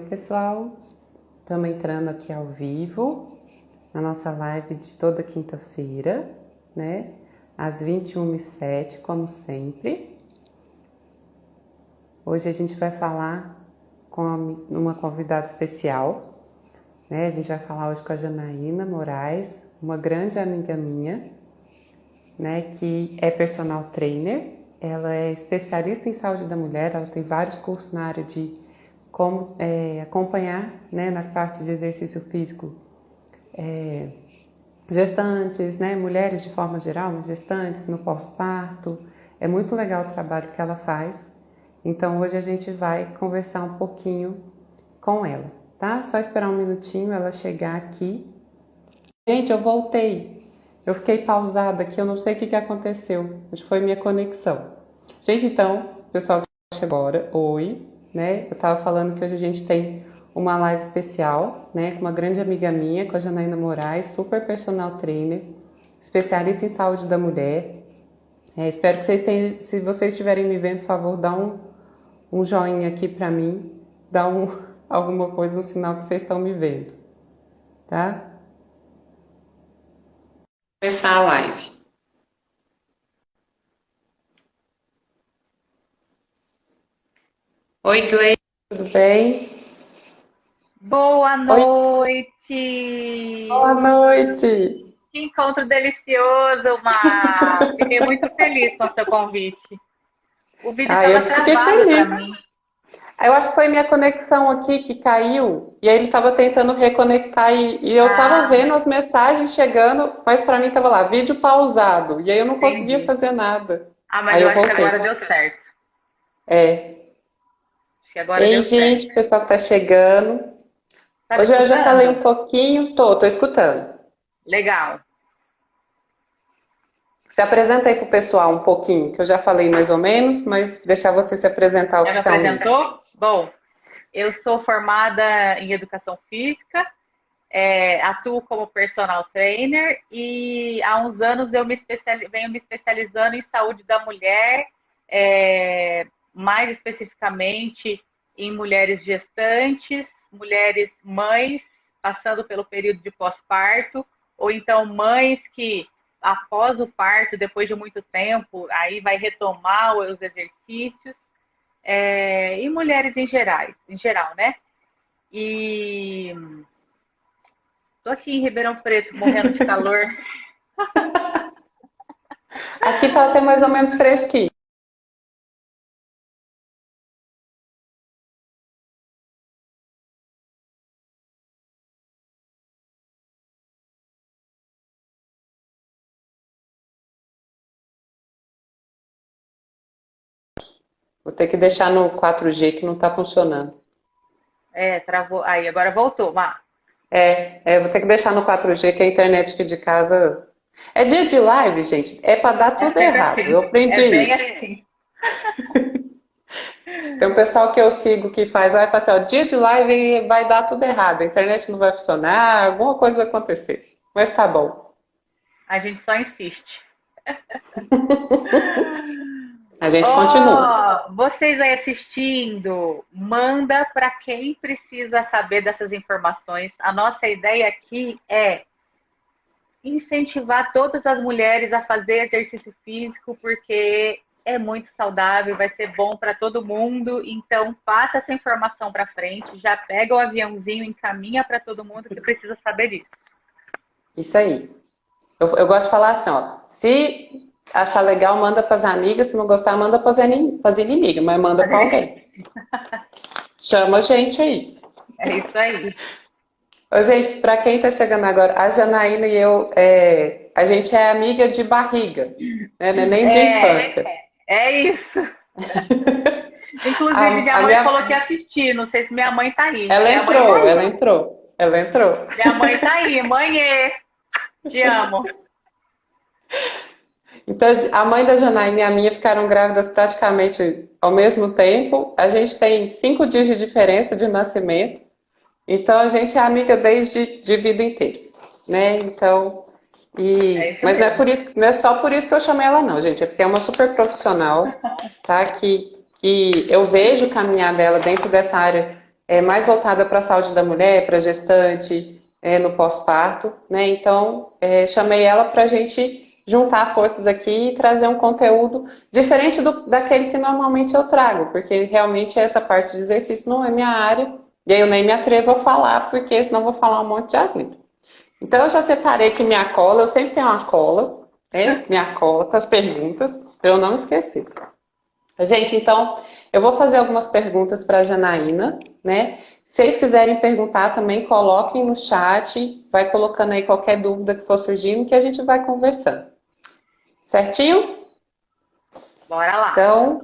pessoal, estamos entrando aqui ao vivo na nossa live de toda quinta-feira, né? Às 21h07, como sempre. Hoje a gente vai falar com uma convidada especial, né? A gente vai falar hoje com a Janaína Moraes, uma grande amiga minha, né? Que é personal trainer. Ela é especialista em saúde da mulher, ela tem vários cursos na área de como acompanhar, né, na parte de exercício físico, gestantes, né, mulheres de forma geral, mas gestantes, no pós-parto. É muito legal o trabalho que ela faz. Então hoje a gente vai conversar um pouquinho com ela, tá? Só esperar um minutinho ela chegar aqui. Gente, eu voltei. Eu fiquei pausada aqui, eu não sei o que aconteceu. Acho que foi minha conexão. Gente, então, pessoal que chegou agora, oi, né? Eu tava falando que hoje a gente tem uma live especial, né? Com uma grande amiga minha, com a Janaína Moraes, super personal trainer, especialista em saúde da mulher. Espero que vocês tenham, se vocês estiverem me vendo, por favor, dá um joinha aqui pra mim, dá alguma coisa, um sinal que vocês estão me vendo, tá? Começar a live. Oi, Gleice, tudo bem? Boa Oi, noite! boa noite! Que encontro delicioso, Mar! Fiquei muito feliz com o seu convite. O vídeo Ah, eu estava fiquei travado para feliz. mim. Eu acho que foi minha conexão aqui que caiu, e aí ele estava tentando reconectar, e eu estava Ah, vendo as mensagens chegando, mas para mim estava lá, vídeo pausado, e aí eu não conseguia entendi. fazer nada. Ah, mas Aí eu eu acho que voltei. agora deu certo. É. Acho que agora Ei, deu certo. gente, pessoal que está chegando. Tá me Hoje eu já falei um escutando? pouquinho, tô escutando. Legal. Se apresenta aí pro pessoal um pouquinho, que eu já falei mais ou menos, mas deixar você se apresentar Já me oficialmente. apresentou? Bom, eu sou formada em educação física, atuo como personal trainer e há uns anos eu venho me especializando em saúde da mulher, mais especificamente em mulheres gestantes, mulheres mães passando pelo período de pós-parto, ou então mães que após o parto, depois de muito tempo, aí vai retomar os exercícios, e mulheres em geral, né? E tô aqui em Ribeirão Preto, morrendo de calor. Aqui tá até mais ou menos fresquinho. Vou ter que deixar no 4G que não tá funcionando. Travou. Aí, agora voltou. Vou ter que deixar no 4G que a internet aqui de casa. É dia de live, gente. É pra dar É tudo sempre errado. Eu assim. aprendi É bem isso. assim. Tem um pessoal que eu sigo que vai falar assim, ó, dia de live vai dar tudo errado. A internet não vai funcionar, alguma coisa vai acontecer. Mas tá bom. A gente só insiste. A gente continua. Ó, vocês aí assistindo, manda para quem precisa saber dessas informações. A nossa ideia aqui é incentivar todas as mulheres a fazer exercício físico, porque é muito saudável, vai ser bom para todo mundo. Então, passa essa informação para frente, já pega o aviãozinho, encaminha para todo mundo que precisa saber disso. Isso aí. Eu gosto de falar assim, ó. Se achar legal, manda pras amigas. Se não gostar, manda pras inimigas. Mas manda pra alguém. Chama a gente aí. É isso aí. Ô, gente, para quem está chegando agora, a Janaína e eu, a gente é amiga de barriga, né? Não é nem de É, infância. é isso. Inclusive, A, minha a mãe falou que minha, ia assistir. Não sei se minha mãe tá aí. ela Minha mãe tá entrou, ela aí. entrou, ela entrou. Minha mãe tá aí. Mãe, te amo. Então, a mãe da Janaína e a minha ficaram grávidas praticamente ao mesmo tempo. A gente tem 5 dias de diferença de nascimento. Então, a gente é amiga desde de vida inteira, né? Então, É isso mas não é mesmo. por isso, não é só por isso que eu chamei ela não, gente. É porque é uma super profissional, tá? Que eu vejo o caminhar dela dentro dessa área mais voltada para a saúde da mulher, para a gestante, no pós-parto, né? Então, chamei ela para a gente juntar forças aqui e trazer um conteúdo diferente daquele que normalmente eu trago, porque realmente essa parte de exercício não é minha área, e aí eu nem me atrevo a falar, porque senão eu vou falar um monte de asneira. Então, eu já separei aqui minha cola, eu sempre tenho uma cola, né? Minha cola com as perguntas, para eu não esquecer. Gente, então, eu vou fazer algumas perguntas para a Janaína, né? Se vocês quiserem perguntar também, coloquem no chat, vai colocando aí qualquer dúvida que for surgindo, que a gente vai conversando. Certinho? Bora lá. Então,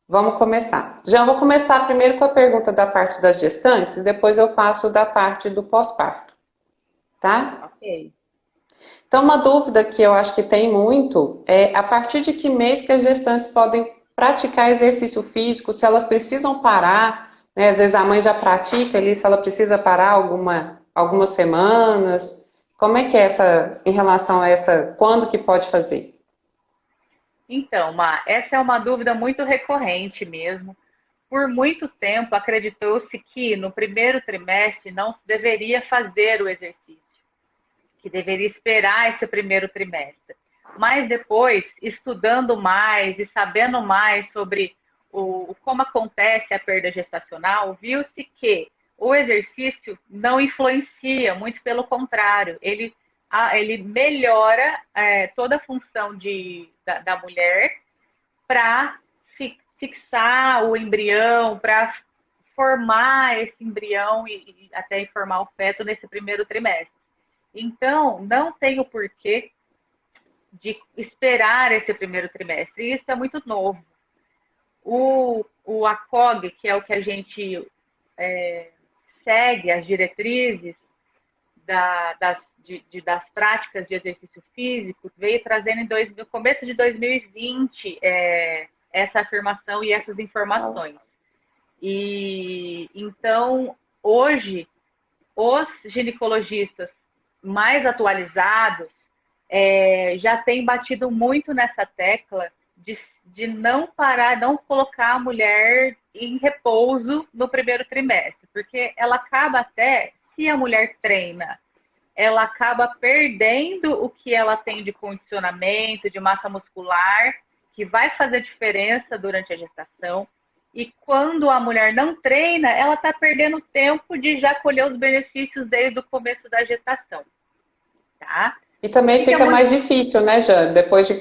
vamos começar. Já vou começar primeiro com a pergunta da parte das gestantes, e depois eu faço da parte do pós-parto, tá? Ok. Então, uma dúvida que eu acho que tem muito é a partir de que mês que as gestantes podem praticar exercício físico, se elas precisam parar, né? Às vezes a mãe já pratica ali, se ela precisa parar algumas semanas. Como é que é em relação a essa, quando que pode fazer? Então, essa é uma dúvida muito recorrente mesmo. Por muito tempo, acreditou-se que no primeiro trimestre não se deveria fazer o exercício, que deveria esperar esse primeiro trimestre. Mas depois, estudando mais e sabendo mais sobre como acontece a perda gestacional, viu-se que o exercício não influencia, muito pelo contrário, ele melhora toda a função da mulher para fixar o embrião, para formar esse embrião e até formar o feto nesse primeiro trimestre. Então, não tem o porquê de esperar esse primeiro trimestre. Isso é muito novo. O ACOG, que é o que a gente segue, as diretrizes das práticas de exercício físico, veio trazendo no começo de 2020 essa afirmação e essas informações. E então, hoje, os ginecologistas mais atualizados já têm batido muito nessa tecla de não parar, não colocar a mulher em repouso no primeiro trimestre, porque ela acaba até, se a mulher treina, ela acaba perdendo o que ela tem de condicionamento, de massa muscular, que vai fazer diferença durante a gestação. E quando a mulher não treina, ela está perdendo tempo de já colher os benefícios desde o começo da gestação. Tá? E também fica mais difícil, né, Jane? Depois de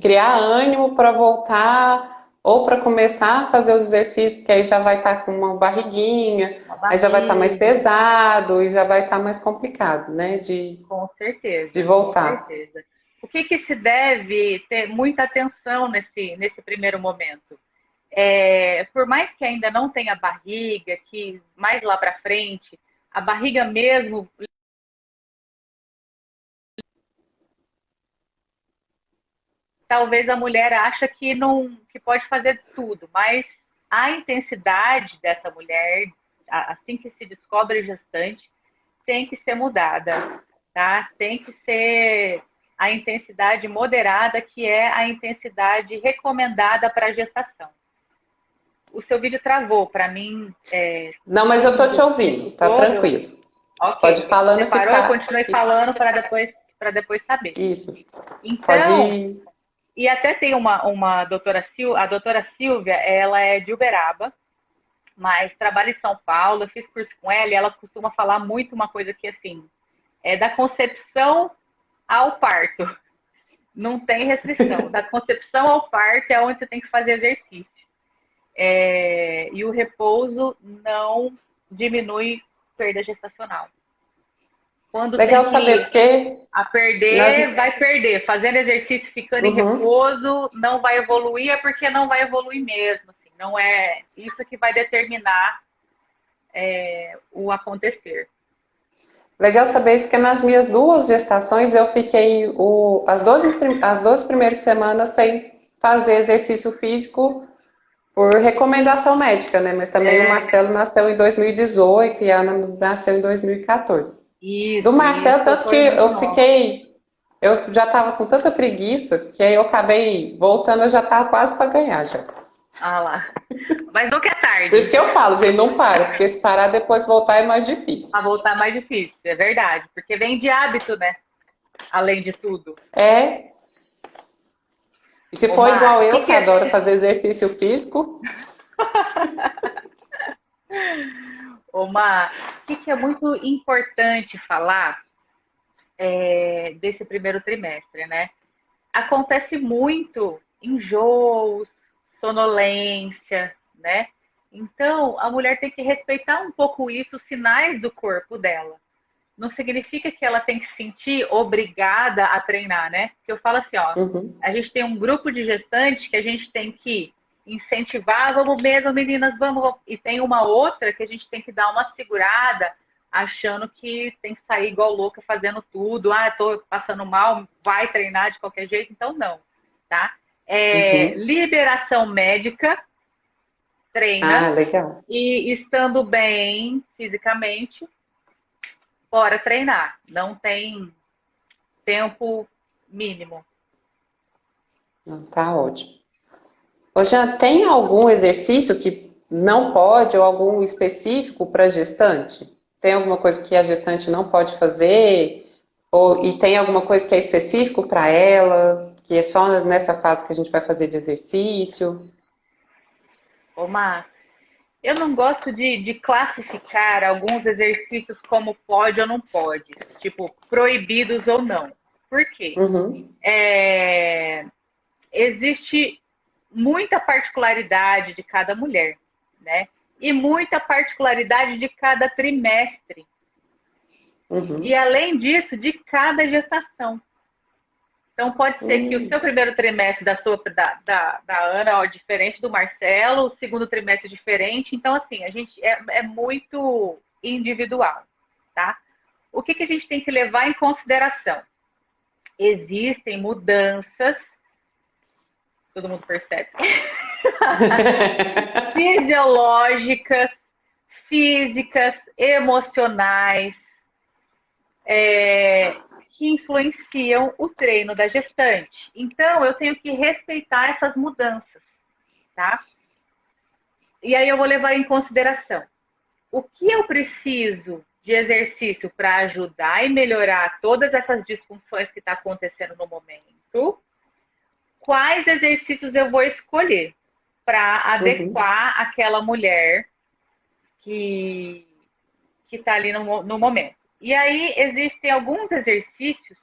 criar ânimo para voltar ou para começar a fazer os exercícios, porque aí já vai estar com uma barriguinha, aí já vai estar mais pesado e já vai estar mais complicado, né? Com certeza. De voltar. Com certeza. O que se deve ter muita atenção nesse primeiro momento? Por mais que ainda não tenha barriga, que mais lá para frente, a barriga mesmo talvez a mulher acha que pode fazer tudo, mas a intensidade dessa mulher, assim que se descobre gestante, tem que ser mudada, tá? Tem que ser a intensidade moderada, que é a intensidade recomendada para a gestação. O seu vídeo travou, para mim. Não, mas eu tô te ouvindo, tá tranquilo. Okay. Pode ir falando. Você parou, eu continuei falando para depois saber. Isso. Então, pode ir. E até tem a doutora Silvia, ela é de Uberaba, mas trabalha em São Paulo, eu fiz curso com ela e ela costuma falar muito uma coisa que, assim, da concepção ao parto. Não tem restrição. Da concepção ao parto é onde você tem que fazer exercício. E o repouso não diminui perda gestacional. Quando Legal tem saber, porque a perder, vai perder. Fazendo exercício, ficando em repouso, não vai evoluir, é porque não vai evoluir mesmo. Assim, não é isso que vai determinar o acontecer. Legal saber isso, porque nas minhas 2 gestações eu fiquei as 12 primeiras semanas sem fazer exercício físico por recomendação médica, né? Mas também o Marcelo nasceu em 2018 e a Ana nasceu em 2014. Isso, do Marcelo, tanto que eu já estava com tanta preguiça que aí eu acabei voltando, eu já estava quase para ganhar já. Ah lá. Mas nunca é Por isso tarde. que eu falo, gente, não para, porque se parar depois voltar é mais difícil. A voltar é mais difícil, é verdade. Porque vem de hábito, né? Além de tudo. É, e se Ô, for igual Mar, eu, que adoro fazer exercício físico, que é muito importante falar desse primeiro trimestre, né? Acontece muito enjoos, sonolência, né? Então, a mulher tem que respeitar um pouco isso, os sinais do corpo dela. Não significa que ela tem que se sentir obrigada a treinar, né? Porque eu falo assim, ó, uhum, a gente tem um grupo de gestantes que a gente tem que incentivar, vamos mesmo, meninas, vamos. E tem uma outra que a gente tem que dar uma segurada, achando que tem que sair igual louca fazendo tudo. Ah, tô passando mal, vai treinar de qualquer jeito. Então, não, tá? uhum. Liberação médica, Ah, treina, legal. e estando bem fisicamente, bora treinar. Não tem tempo mínimo. Não, tá ótimo. Ô, Jean, tem algum exercício que não pode ou algum específico para gestante? Tem alguma coisa que a gestante não pode fazer? E tem alguma coisa que é específico para ela, que é só nessa fase que a gente vai fazer de exercício? Uma, eu não gosto de classificar alguns exercícios como pode ou não pode, tipo, proibidos ou não. Por quê? Uhum, É, existe muita particularidade de cada mulher, né? E muita particularidade de cada trimestre. E uhum, além disso, de cada gestação. Então, pode ser que o seu primeiro trimestre da Ana ó, diferente do Marcelo, o segundo trimestre diferente. Então, assim, a gente é muito individual, tá? O que a gente tem que levar em consideração? Existem mudanças, todo mundo percebe, fisiológicas, físicas, emocionais, que influenciam o treino da gestante. Então, eu tenho que respeitar essas mudanças, tá? E aí eu vou levar em consideração o que eu preciso de exercício para ajudar e melhorar todas essas disfunções que está acontecendo no momento, quais exercícios eu vou escolher para uhum, adequar aquela mulher que está ali no momento. E aí existem alguns exercícios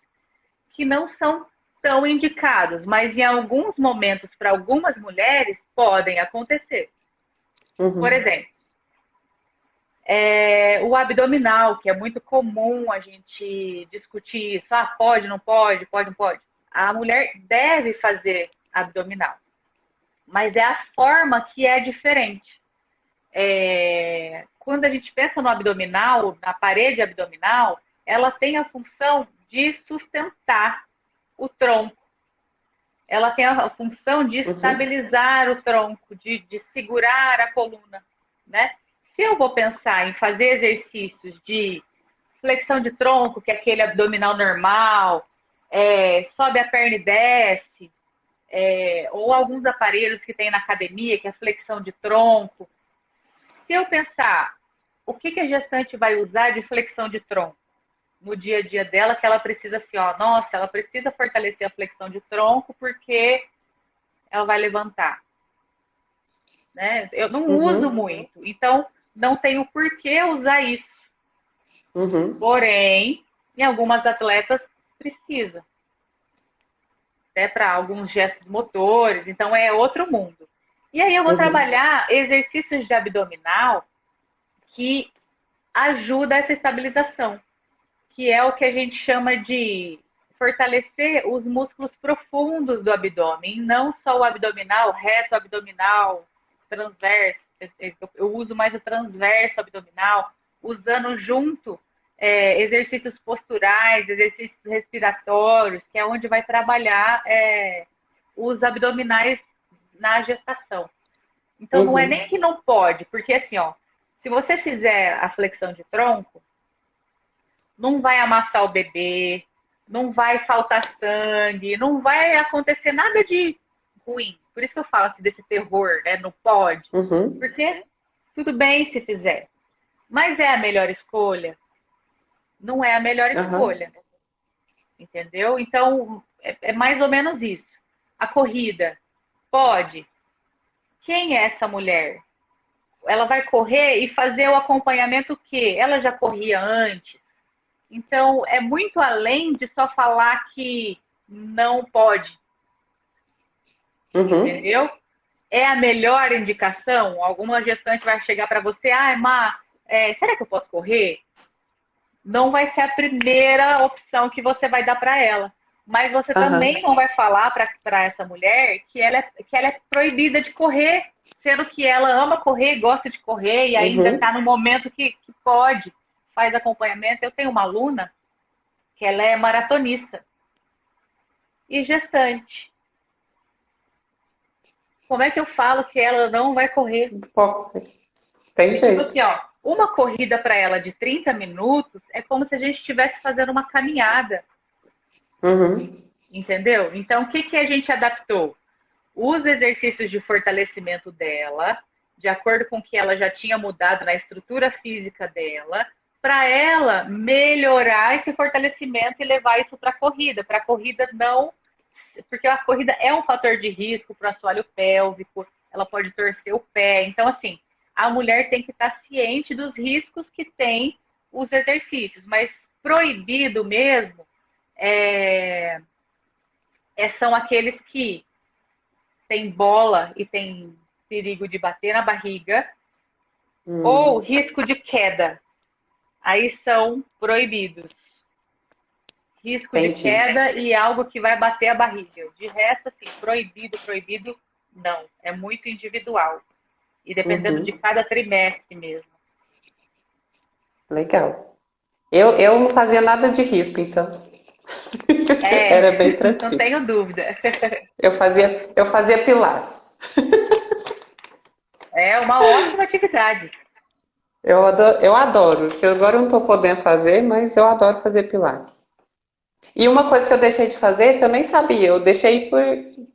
que não são tão indicados, mas em alguns momentos, para algumas mulheres, podem acontecer. Por uhum, exemplo, o abdominal, que é muito comum a gente discutir isso. Ah, pode, não pode, pode, não pode. A mulher deve fazer abdominal, mas é a forma que é diferente. Quando a gente pensa no abdominal, na parede abdominal, ela tem a função de sustentar o tronco. Ela tem a função de uhum, estabilizar o tronco, de segurar a coluna, né? Se eu vou pensar em fazer exercícios de flexão de tronco, que é aquele abdominal normal, sobe a perna e desce, ou alguns aparelhos que tem na academia, que é a flexão de tronco. Se eu pensar o que a gestante vai usar de flexão de tronco no dia a dia dela, que ela precisa assim, ó, nossa, ela precisa fortalecer a flexão de tronco porque ela vai levantar, né? Eu não uso uhum, muito, então não tenho por que usar isso. uhum, Porém, em algumas atletas precisa, até para alguns gestos motores, então é outro mundo. E aí eu vou uhum, trabalhar exercícios de abdominal que ajuda essa estabilização, que é o que a gente chama de fortalecer os músculos profundos do abdômen, não só o abdominal, reto abdominal, transverso. Eu uso mais o transverso abdominal, usando junto exercícios posturais, exercícios respiratórios, que é onde vai trabalhar os abdominais na gestação. Então, não é uhum, nem que não pode, porque assim, ó, se você fizer a flexão de tronco, não vai amassar o bebê, não vai faltar sangue, não vai acontecer nada de ruim. Por isso que eu falo assim, desse terror, né? Não pode. Uhum. Porque tudo bem se fizer. Mas é a melhor escolha? Não é a melhor Aham. escolha, entendeu? Então, é mais ou menos isso. A corrida, pode. Quem é essa mulher? Ela vai correr e fazer o acompanhamento o quê? Ela já corria antes. Então, é muito além de só falar que não pode, Uhum. entendeu? É a melhor indicação? Alguma gestante vai chegar para você, Má, será que eu posso correr? Não vai ser a primeira opção que você vai dar para ela. Mas você Aham. também não vai falar para essa mulher que ela é proibida de correr, sendo que ela ama correr, gosta de correr e ainda está Uhum. no momento que pode, faz acompanhamento. Eu tenho uma aluna que ela é maratonista e gestante. Como é que eu falo que ela não vai correr? Pô, tem Tipo jeito. assim, ó, uma corrida para ela de 30 minutos é como se a gente estivesse fazendo uma caminhada, Uhum. entendeu? Então, o que, que a gente adaptou? Os exercícios de fortalecimento dela, de acordo com o que ela já tinha mudado na estrutura física dela, para ela melhorar esse fortalecimento e levar isso para a corrida. Para a corrida não. Porque a corrida é um fator de risco para o assoalho pélvico, ela pode torcer o pé. Então, assim, a mulher tem que estar ciente dos riscos que tem os exercícios, mas proibido mesmo é, são aqueles que tem bola e tem perigo de bater na barriga, ou Hum, risco de queda. Aí são proibidos. Risco de entendi. queda e algo que vai bater a barriga. De resto, assim, proibido, proibido, não. É muito individual. E dependendo de Uhum. cada trimestre mesmo. Legal. Eu não fazia nada de risco, então. É, Era bem não tranquilo. tenho dúvida. Eu fazia pilates. É uma ótima atividade. Eu adoro, porque agora eu não estou podendo fazer, mas eu adoro fazer pilates. E uma coisa que eu deixei de fazer, que eu nem sabia, eu deixei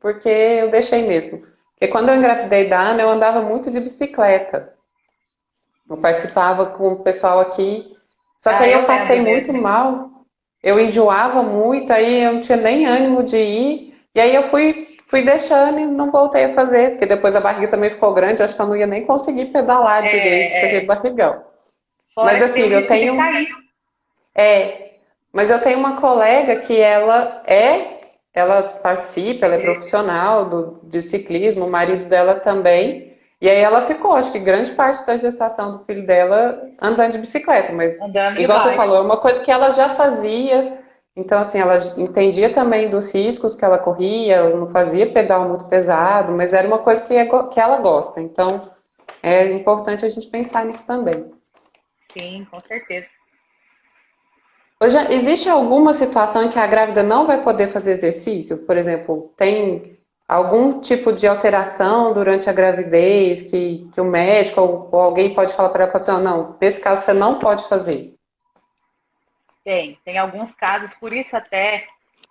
porque eu deixei mesmo. Porque quando eu engravidei da Ana, eu andava muito de bicicleta. Eu participava com o pessoal aqui. Só que Ah, aí eu eu passei lembro muito mesmo. mal. Eu enjoava muito, aí eu não tinha nem ânimo de ir. E aí eu fui deixando e não voltei a fazer, porque depois a barriga também ficou grande, acho que eu não ia nem conseguir pedalar direito com aquele É, barrigão. fora Mas que tem assim, o risco de cair. mas eu tenho uma colega que ela participa, ela é profissional de ciclismo, o marido dela também. E aí ela ficou, acho que grande parte da gestação do filho dela andando de bicicleta, mas Andando de igual você bike. falou, é uma coisa que ela já fazia. Então, assim, ela entendia também dos riscos que ela corria, ela não fazia pedal muito pesado, mas era uma coisa que ela gosta. Então, é importante a gente pensar nisso também. Sim, com certeza. Hoje, existe alguma situação em que a grávida não vai poder fazer exercício? Por exemplo, tem algum tipo de alteração durante a gravidez que o médico ou alguém pode falar para ela assim, oh, não, nesse caso você não pode fazer. Tem alguns casos, por isso até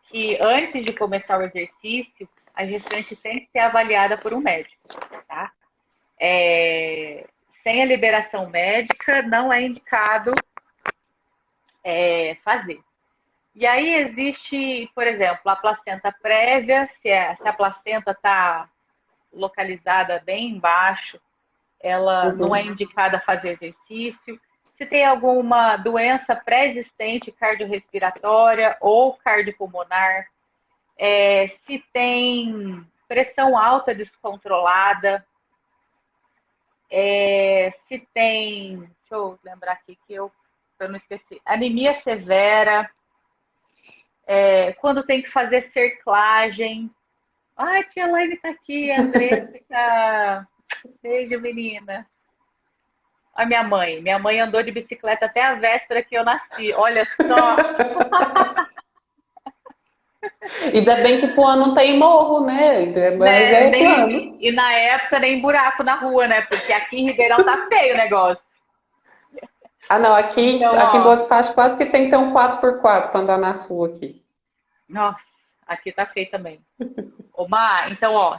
que antes de começar o exercício, a gestante tem que ser avaliada por um médico, tá? Sem a liberação médica, não é indicado fazer. E aí existe, por exemplo, a placenta prévia, se a placenta está localizada bem embaixo, ela não é Uhum. indicada fazer exercício. Se tem alguma doença pré-existente cardiorrespiratória ou cardiopulmonar, se tem pressão alta descontrolada, se tem, deixa eu lembrar aqui que eu não esqueci, anemia severa, quando tem que fazer cerclagem. Ai, tia Laine tá aqui, a Andressa. Beijo, menina. A minha mãe. Minha mãe andou de bicicleta até a véspera que eu nasci. Olha só. Ainda bem que Puan não tem morro, né? Mas Né? é Nem, plano. e na época nem buraco na rua, né? Porque aqui em Ribeirão tá feio o negócio. Ah, não, aqui, Então, aqui em Boa ó. Despacho quase que tem que ter um 4x4 para andar na sua aqui. Nossa. Aqui tá feio também. Ô, Má, então, ó,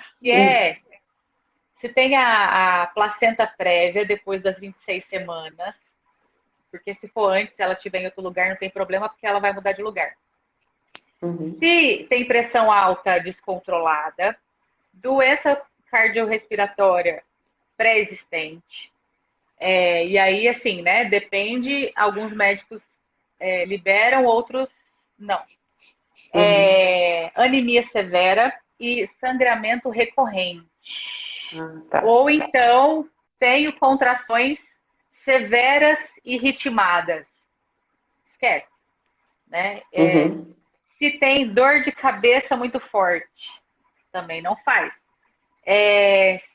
se tem a placenta prévia depois das 26 semanas, porque se for antes, se ela estiver em outro lugar, não tem problema, porque ela vai mudar de lugar. Uhum. Se tem pressão alta descontrolada, doença cardiorrespiratória pré-existente, e aí, assim, né, depende, alguns médicos liberam, outros não. Uhum. Anemia severa e sangramento recorrente. Ah, tá. Ou então, tenho contrações severas e ritmadas. Esquece, né? Uhum. Se tem dor de cabeça muito forte, também não faz.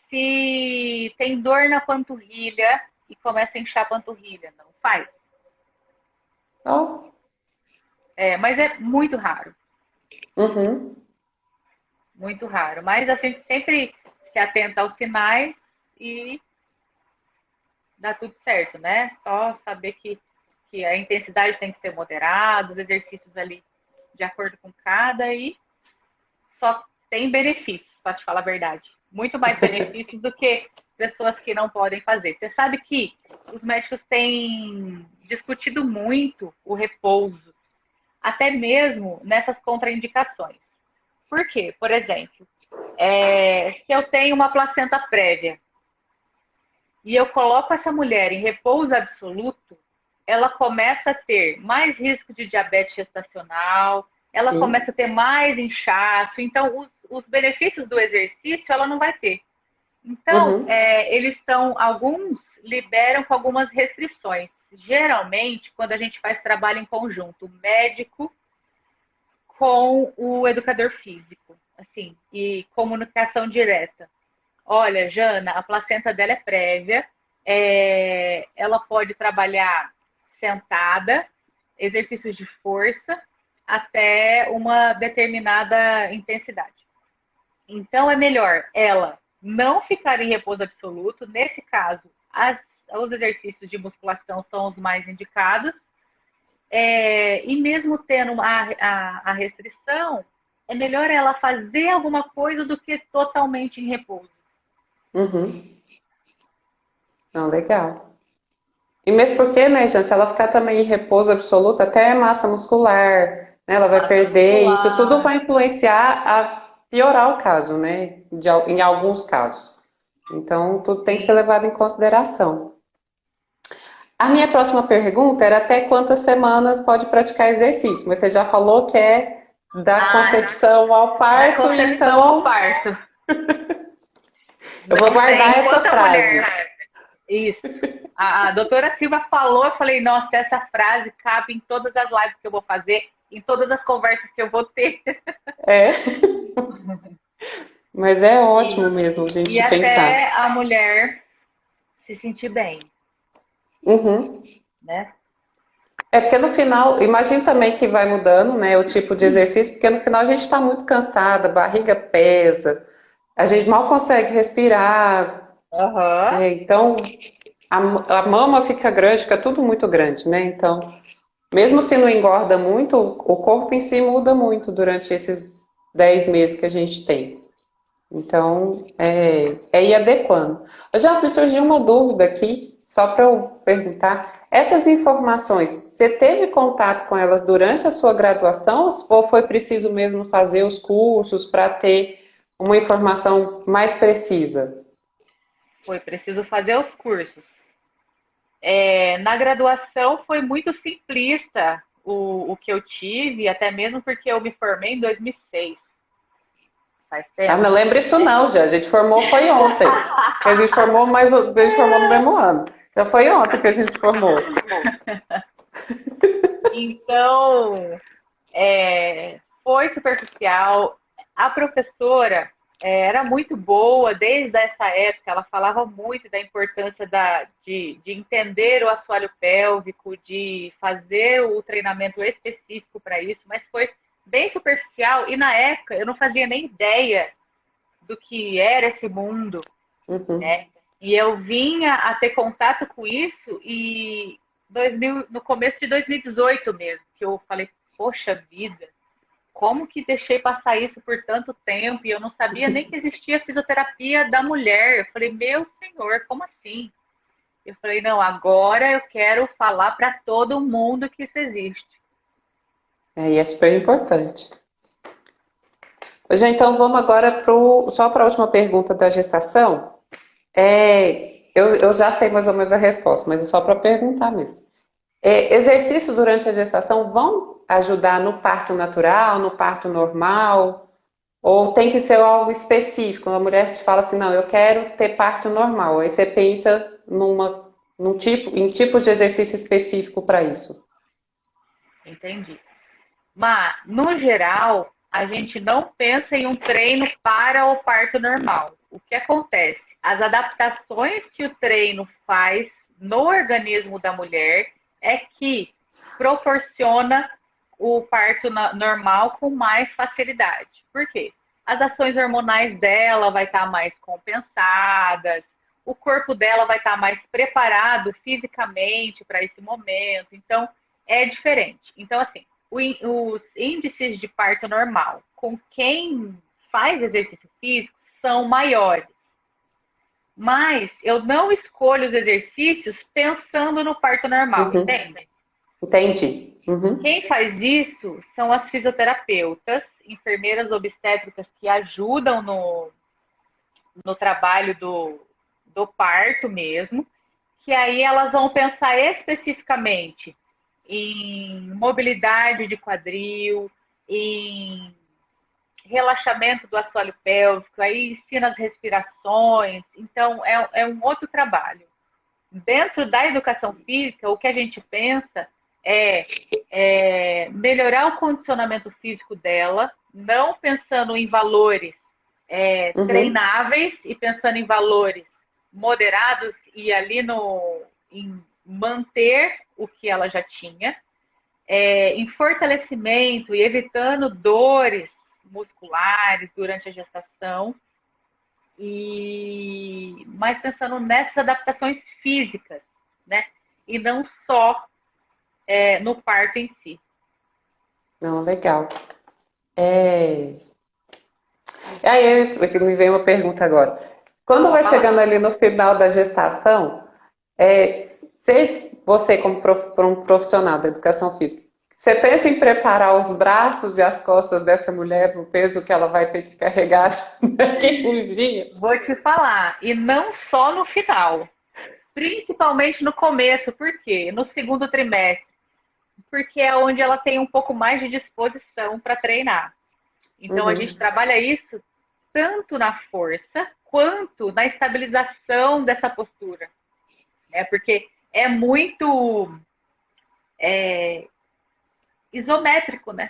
Se tem dor na panturrilha e começa a inchar a panturrilha, não faz. Oh. Mas é muito raro, Uhum. muito raro. Mas a gente sempre se atenta aos sinais e dá tudo certo, né? Só saber que a intensidade tem que ser moderada, os exercícios ali de acordo com cada e só tem benefícios, para te falar a verdade. Muito mais benefícios do que pessoas que não podem fazer. Você sabe que os médicos têm discutido muito o repouso, até mesmo nessas contraindicações. Por quê? Por exemplo, se eu tenho uma placenta prévia e eu coloco essa mulher em repouso absoluto, ela começa a ter mais risco de diabetes gestacional, ela Sim. começa a ter mais inchaço. Então, os benefícios do exercício ela não vai ter. Então, Uhum. eles estão, alguns liberam com algumas restrições. Geralmente, quando a gente faz trabalho em conjunto, o médico com o educador físico, assim, e comunicação direta. Olha, Jana, a placenta dela é prévia, ela pode trabalhar sentada, exercícios de força, até uma determinada intensidade. Então, é melhor ela não ficar em repouso absoluto. Nesse caso, os exercícios de musculação são os mais indicados. E mesmo tendo a restrição, é melhor ela fazer alguma coisa do que totalmente em repouso. Uhum. Não, legal. E mesmo porque, né, Jan, se ela ficar também em repouso absoluto, até massa muscular, né, ela vai Massa perder, isso tudo muscular. vai influenciar a piorar o caso, né, em alguns casos. Então, tudo tem que ser Sim. levado em consideração. A minha próxima pergunta era até quantas semanas pode praticar exercício, mas você já falou que é da Ah, concepção ao da parto, concepção ao então parto. eu vou Não tem. guardar essa Enquanto a frase. mulher. Isso. A doutora Silva falou, eu falei, nossa, essa frase cabe em todas as lives que eu vou fazer, em todas as conversas que eu vou ter. É, mas é ótimo E, mesmo a e gente pensar. até a mulher se sentir bem, Uhum. né? É porque no final, imagine também que vai mudando, né, o tipo de exercício, porque no final a gente está muito cansada, a barriga pesa, a gente mal consegue respirar, Aham. né? Então a mama fica grande, fica tudo muito grande, né? Então, mesmo se não engorda muito, o corpo em si muda muito durante esses 10 meses que a gente tem. Então, é ir adequando. Já me surgiu uma dúvida aqui, só para eu perguntar. Essas informações, você teve contato com elas durante a sua graduação ou foi preciso mesmo fazer os cursos para ter uma informação mais precisa? Foi preciso fazer os cursos. Na graduação foi muito simplista o que eu tive, até mesmo porque eu me formei em 2006, faz Ah, tempo, não lembro isso né? não, já. A gente formou foi ontem. Que a gente formou, mas a gente formou no mesmo ano. Já foi ontem que a gente formou. Então, foi superficial. A professora era muito boa desde essa época, ela falava muito da importância de entender o assoalho pélvico, de fazer o treinamento específico para isso, mas foi bem superficial e na época eu não fazia nem ideia do que era esse mundo, Uhum. né? E eu vinha a ter contato com isso e no começo de 2018 mesmo, que eu falei, poxa vida, como que deixei passar isso por tanto tempo e eu não sabia nem que existia fisioterapia da mulher. Eu falei, meu senhor, como assim? Eu falei, não, agora eu quero falar para todo mundo que isso existe. E é super importante. Já então vamos agora só para a última pergunta da gestação. Eu já sei mais ou menos a resposta, mas é só para perguntar mesmo. Exercícios durante a gestação vão ajudar no parto natural, no parto normal? Ou tem que ser algo específico? A mulher te fala assim, não, eu quero ter parto normal. Aí você pensa em tipo de exercício específico para isso. Entendi. Mas, no geral, a gente não pensa em um treino para o parto normal. O que acontece? As adaptações que o treino faz no organismo da mulher é que proporciona o parto normal com mais facilidade. Por quê? As ações hormonais dela vai estar mais compensadas, o corpo dela vai estar mais preparado fisicamente para esse momento. Então, é diferente. Então, assim, os índices de parto normal com quem faz exercício físico são maiores. Mas eu não escolho os exercícios pensando no parto normal, Uhum, entende? entendi. Uhum, Quem faz isso são as fisioterapeutas, enfermeiras obstétricas que ajudam no trabalho do parto mesmo, que aí elas vão pensar especificamente em mobilidade de quadril, em relaxamento do assoalho pélvico, aí ensina as respirações, então é um outro trabalho. Dentro da educação física, o que a gente pensa é melhorar o condicionamento físico dela, não pensando em valores uhum. treináveis e pensando em valores moderados e ali em manter o que ela já tinha, em fortalecimento e evitando dores musculares durante a gestação, mas pensando nessas adaptações físicas, né? E não só no parto em si. Não, legal. É... Me vem uma pergunta agora. Quando Pode vai chegando falar. ali no final da gestação, você como um profissional da educação física, você pensa em preparar os braços e as costas dessa mulher para o peso que ela vai ter que carregar daqui uns dias? Vou te falar, e não só no final, principalmente no começo, por quê? No segundo trimestre, porque é onde ela tem um pouco mais de disposição para treinar. Então a gente Uhum. trabalha isso tanto na força quanto na estabilização dessa postura, né? Porque é muito isométrico, né?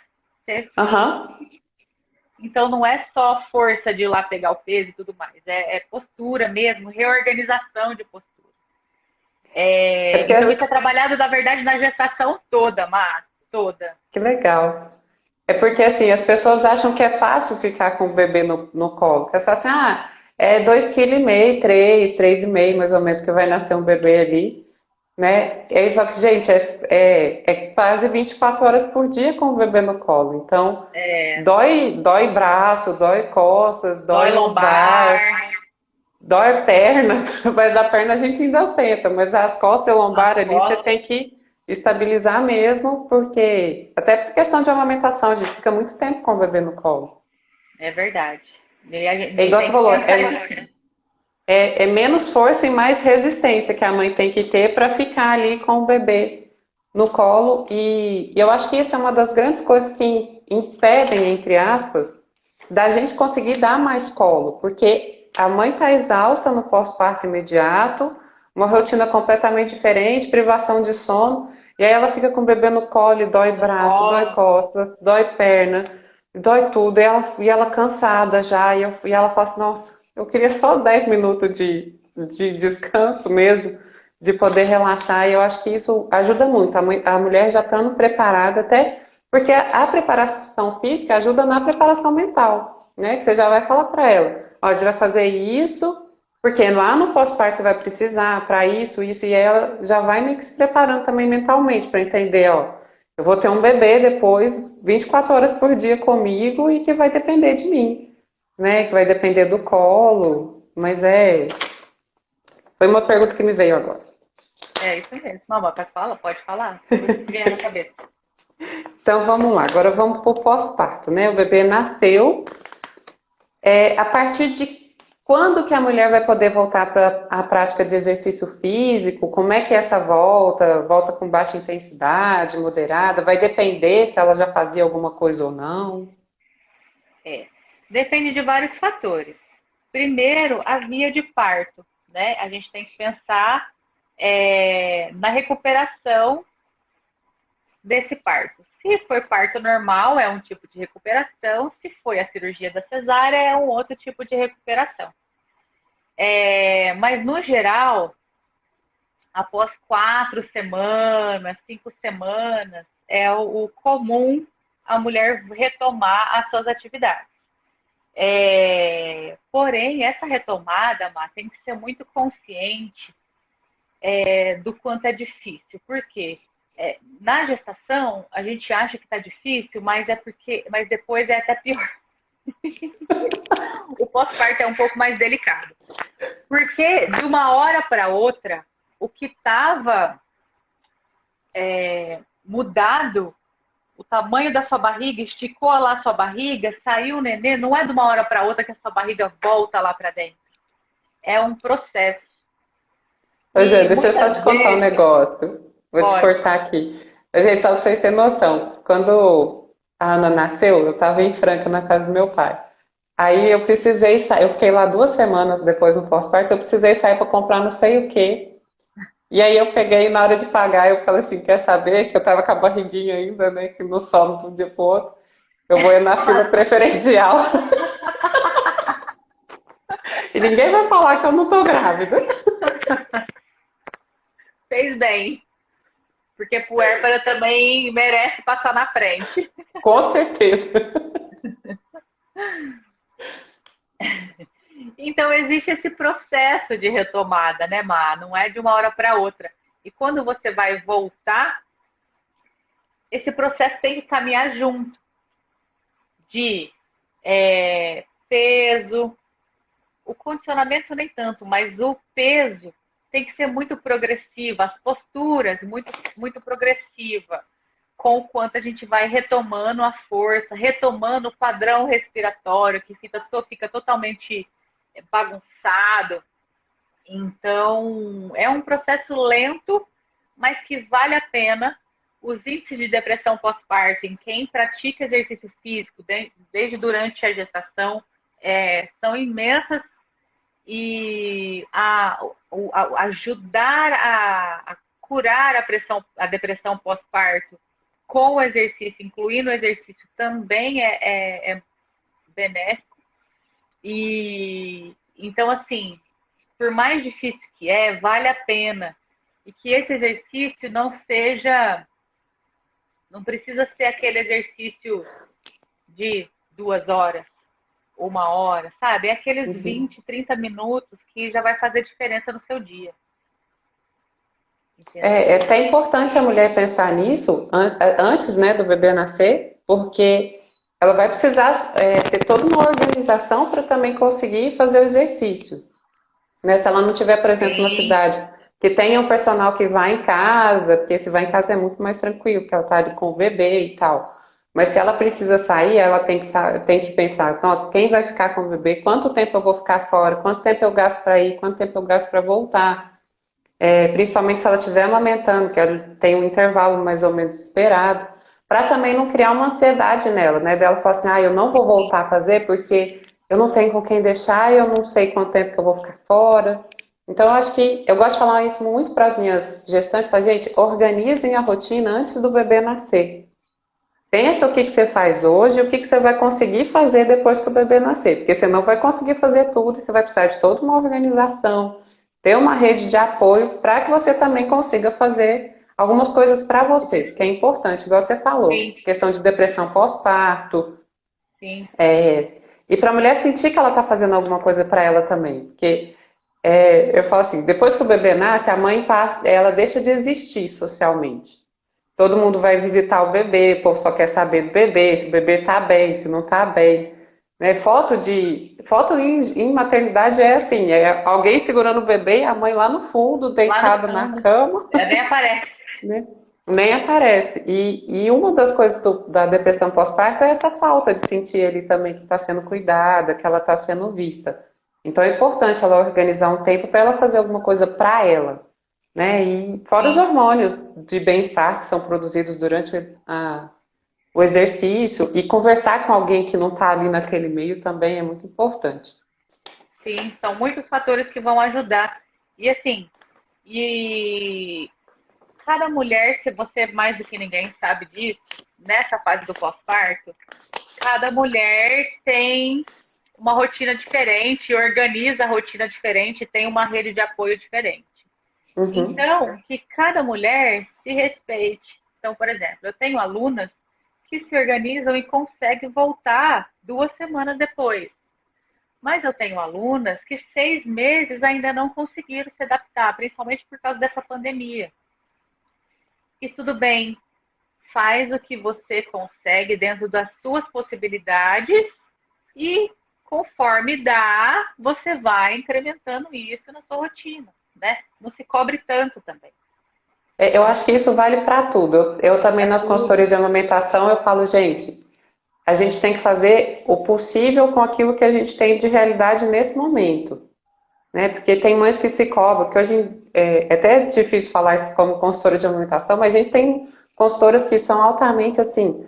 Aham. Então não é só força de ir lá pegar o peso e tudo mais, é postura mesmo, reorganização de postura. É porque, Então isso é trabalhado, na verdade, na gestação toda, Má, toda. que legal. É porque assim, as pessoas acham que é fácil ficar com o bebê no colo. Porque elas falam assim, é 2,5 kg, 3,5 kg mais ou menos que vai nascer um bebê ali, né? Só que, gente, é quase 24 horas por dia com o bebê no colo. Então, dói braço, dói costas, dói Dói lombar, lombar, dói perna, mas a perna a gente ainda senta, mas as costas e lombar as ali você costas, tem que estabilizar mesmo, porque até por questão de amamentação, a gente fica muito tempo com o bebê no colo. é verdade. É E igual você tem que falou, pensar isso. é menos força e mais resistência que a mãe tem que ter para ficar ali com o bebê no colo. E eu acho que isso é uma das grandes coisas que impedem, entre aspas, da gente conseguir dar mais colo, porque a mãe está exausta no pós-parto imediato, uma rotina completamente diferente, privação de sono, e aí ela fica com o bebê no colo, e dói No braço, dói colo, costas, dói perna, dói tudo, e ela cansada já, e ela fala assim, nossa, eu queria só 10 minutos de descanso mesmo, de poder relaxar, e eu acho que isso ajuda muito, a mulher já estando preparada até porque a preparação física ajuda na preparação mental, né? Que você já vai falar para ela, ó, a gente vai fazer isso, porque lá no pós-parto você vai precisar para isso, e ela já vai meio que se preparando também mentalmente para entender, ó, Eu vou ter um bebê depois, 24 horas por dia comigo e que vai depender de mim, né? Que vai depender do colo. Mas foi uma pergunta que me veio agora. É isso mesmo. Mamãe, pode falar. Tudo que vier na cabeça. Então vamos lá, agora vamos para o pós-parto, né? O bebê nasceu. A partir de quando que a mulher vai poder voltar para a prática de exercício físico? Como é que é essa volta? Volta com baixa intensidade, moderada? Vai depender se ela já fazia alguma coisa ou não? É. Depende de vários fatores. Primeiro, a via de parto, né? A gente tem que pensar na recuperação desse parto. Se for parto normal, é um tipo de recuperação. Se foi a cirurgia da cesárea, é um outro tipo de recuperação. Mas, no geral, após 4 semanas, 5 semanas, é o comum a mulher retomar as suas atividades. Porém, essa retomada, Má, tem que ser muito consciente do quanto é difícil. Por quê? Na gestação, a gente acha que está difícil, mas depois é até pior. O pós-parto é um pouco mais delicado. Porque de uma hora para outra, o que estava mudado, o tamanho da sua barriga, esticou lá a sua barriga, saiu o nenê, não é de uma hora para outra que a sua barriga volta lá para dentro. É um processo. Gente, deixa eu só te contar um negócio. Vou te cortar aqui. Gente, só para vocês terem noção. Quando a Ana nasceu, eu estava em Franca, na casa do meu pai. Aí eu precisei sair, eu fiquei lá 2 semanas depois do pós-parto, eu precisei sair para comprar não sei o quê. E aí eu peguei, na hora de pagar, eu falei assim, quer saber? Que eu tava com a barriguinha ainda, né? Que não some de um dia pro outro. Eu vou ir na fila preferencial. E ninguém vai falar que eu não tô grávida. Fez bem. Porque puérpera também merece passar na frente. Com certeza. Então, existe esse processo de retomada, né, Má? Não é de uma hora para outra. E quando você vai voltar, esse processo tem que caminhar junto. De peso, o condicionamento nem tanto, mas o peso tem que ser muito progressivo, as posturas muito, muito progressiva, com o quanto a gente vai retomando a força, retomando o padrão respiratório, que fica totalmente bagunçado. Então, é um processo lento, mas que vale a pena. Os índices de depressão pós-parto em quem pratica exercício físico desde durante a gestação são imensas e ajudar a curar a depressão pós-parto com o exercício, incluindo o exercício, também é benéfico. E então, assim, por mais difícil que vale a pena. E que esse exercício não precisa ser aquele exercício de 2 horas, 1 hora, sabe? É aqueles 20, 30 minutos que já vai fazer diferença no seu dia. Entendeu? É até importante a mulher pensar nisso antes, né, do bebê nascer, porque ela vai precisar ter toda uma organização para também conseguir fazer o exercício. Né? Se ela não tiver, por exemplo, uma cidade que tenha um personal que vá em casa, porque se vai em casa é muito mais tranquilo, porque ela está ali com o bebê e tal. Mas se ela precisa sair, ela tem que pensar, nossa, quem vai ficar com o bebê? Quanto tempo eu vou ficar fora? Quanto tempo eu gasto para ir? Quanto tempo eu gasto para voltar? Principalmente se ela estiver amamentando, que ela tem um intervalo mais ou menos esperado, para também não criar uma ansiedade nela, né? Dela falar assim, eu não vou voltar a fazer porque eu não tenho com quem deixar e eu não sei quanto tempo que eu vou ficar fora. Então, eu gosto de falar isso muito para as minhas gestantes, para gente, organizem a rotina antes do bebê nascer. Pensa o que você faz hoje e o que você vai conseguir fazer depois que o bebê nascer, porque você não vai conseguir fazer tudo e você vai precisar de toda uma organização, ter uma rede de apoio para que você também consiga fazer algumas coisas para você, que é importante, igual você falou, Sim. Questão de depressão pós-parto. Sim. E para a mulher sentir que ela está fazendo alguma coisa para ela também, porque eu falo assim, depois que o bebê nasce, a mãe ela deixa de existir socialmente. todo mundo vai visitar o bebê, o povo só quer saber do bebê, se o bebê tá bem, se não tá bem. Né? Foto em maternidade é assim, é alguém segurando o bebê e a mãe lá no fundo, Lá no deitada na fundo. cama, Nem aparece. né? Nem aparece. E uma das coisas da depressão pós-parto é essa falta de sentir ali também que está sendo cuidada, que ela está sendo vista. Então é importante ela organizar um tempo para ela fazer alguma coisa para ela, né? E fora os Sim. hormônios de bem-estar que são produzidos durante o exercício e conversar com alguém que não está ali naquele meio também é muito importante. Sim, são muitos fatores que vão ajudar. E assim, e cada mulher, se você mais do que ninguém sabe disso, nessa fase do pós-parto, cada mulher tem uma rotina diferente, organiza a rotina diferente, tem uma rede de apoio diferente. Uhum, Então, que cada mulher se respeite. Então, por exemplo, eu tenho alunas que se organizam e conseguem voltar 2 semanas depois. Mas eu tenho alunas que 6 meses ainda não conseguiram se adaptar, principalmente por causa dessa pandemia. E tudo bem, faz o que você consegue dentro das suas possibilidades e conforme dá, você vai incrementando isso na sua rotina, né? Não se cobre tanto também. eu acho que isso vale para tudo. Eu também Para nas tudo. consultorias de amamentação eu falo, gente, a gente tem que fazer o possível com aquilo que a gente tem de realidade nesse momento, né? Porque tem mães que se cobram, que hoje é até difícil falar isso como consultora de amamentação, mas a gente tem consultoras que são altamente assim,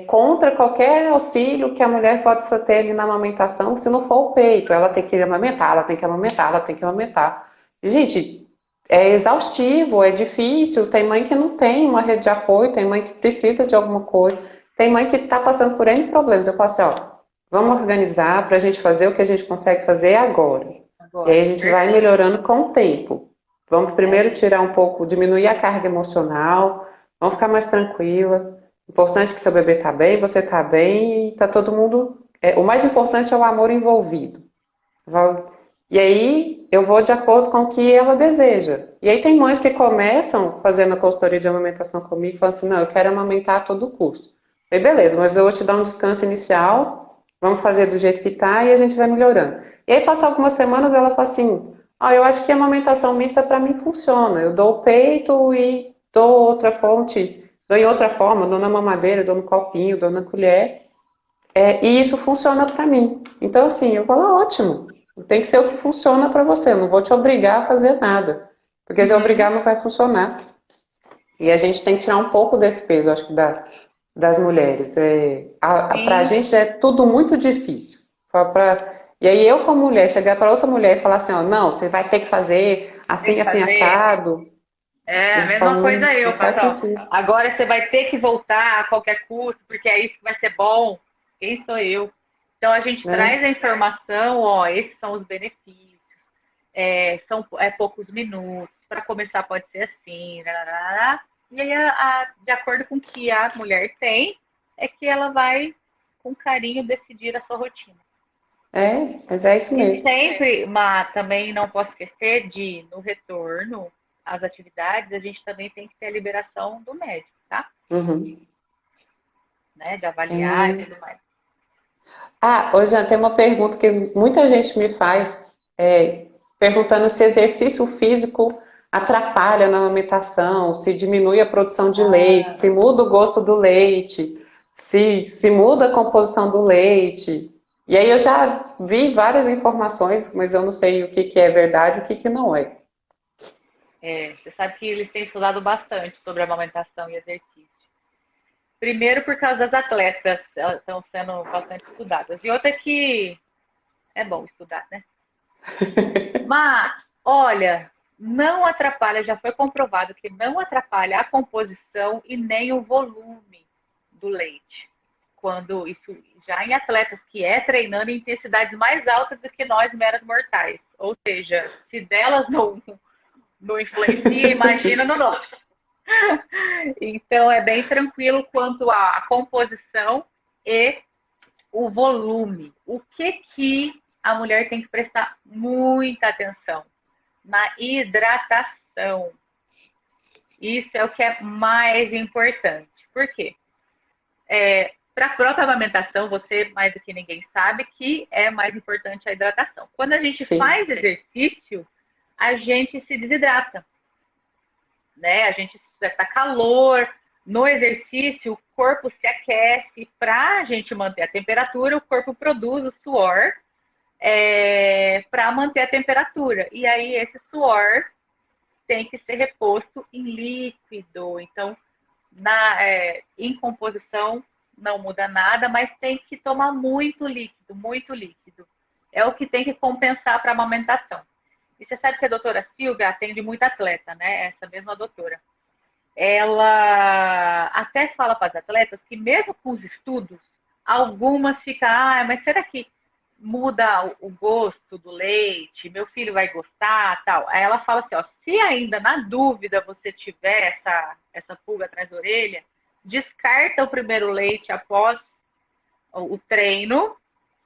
contra qualquer auxílio que a mulher possa ter ali na amamentação, se não for o peito, ela tem que amamentar, ela tem que amamentar, ela tem que amamentar. E, gente, é exaustivo, é difícil. Tem mãe que não tem uma rede de apoio, tem mãe que precisa de alguma coisa, tem mãe que está passando por N problemas. Eu falo assim, ó, vamos organizar para a gente fazer o que a gente consegue fazer agora. E aí a Agora, gente vai perfeito. melhorando com o tempo. Vamos É primeiro isso. tirar um pouco, diminuir a carga emocional, vamos ficar mais tranquila. Importante que seu bebê está bem, você está bem e está todo mundo. O mais importante é o amor envolvido. E aí eu vou de acordo com o que ela deseja. E aí tem mães que começam fazendo a consultoria de amamentação comigo e falam assim, não, eu quero amamentar a todo custo. Aí beleza, mas eu vou te dar um descanso inicial, vamos fazer do jeito que tá e a gente vai melhorando. E aí passa algumas semanas ela fala assim, eu acho que a amamentação mista para mim funciona. Eu dou o peito e dou outra fonte, dou em outra forma, dou na mamadeira, dou no copinho, dou na colher. E isso funciona para mim. Então, assim, eu falo, ótimo, tem que ser o que funciona para você, eu não vou te obrigar a fazer nada, porque se eu Uhum. obrigar não vai funcionar. E a gente tem que tirar um pouco desse peso, acho que, das mulheres. Para a Sim, gente é tudo muito difícil. E aí eu, como mulher, chegar para outra mulher e falar assim, ó, não, você vai ter que fazer tem assim, que assim, fazer. assado. É a Eu mesma falo, coisa não, eu, não faz faço, ó, sentido. agora você vai ter que voltar a qualquer custo, porque é isso que vai ser bom. Quem sou eu? Então a gente Né? traz a informação, ó, esses são os benefícios, são poucos minutos, para começar pode ser assim, lá. E aí, de acordo com o que a mulher tem, é que ela vai, com carinho, decidir a sua rotina. Mas é isso E mesmo. sempre, mas também não posso esquecer de, no retorno às atividades, a gente também tem que ter a liberação do médico, tá? Uhum. Né? De avaliar e É. tudo mais. Hoje tem uma pergunta que muita gente me faz, perguntando se exercício físico atrapalha na amamentação, se diminui a produção de leite, Ah, se muda o gosto do leite, se muda a composição do leite. E aí eu já vi várias informações, mas eu não sei o que que é verdade e o que que não é. você sabe que eles têm estudado bastante sobre amamentação e exercício. Primeiro, por causa das atletas, elas estão sendo bastante estudadas. E outra que é bom estudar, né? Mas, olha, não atrapalha, já foi comprovado que não atrapalha a composição e nem o volume do leite. Quando isso já em atletas que treinando em intensidades mais altas do que nós meras mortais. Ou seja, se delas não influencia, imagina no nosso. Então é bem tranquilo quanto à composição e o volume. O que a mulher tem que prestar muita atenção? Na hidratação. Isso é o que é mais importante. Por quê? Para a própria amamentação, você mais do que ninguém sabe que é mais importante a hidratação. Quando a gente Sim. faz exercício, a gente se desidrata, né? A gente está calor, no exercício o corpo se aquece, para a gente manter a temperatura, o corpo produz o suor para manter a temperatura. E aí esse suor tem que ser reposto em líquido. Então, em composição não muda nada, mas tem que tomar muito líquido, muito líquido. É o que tem que compensar para a amamentação. E você sabe que a doutora Silvia atende muito atleta, né? Essa mesma doutora. Ela até fala para as atletas que mesmo com os estudos, algumas ficam, mas será que muda o gosto do leite? Meu filho vai gostar, tal. Aí ela fala assim, ó, se ainda na dúvida você tiver essa pulga atrás da orelha, descarta o primeiro leite após o treino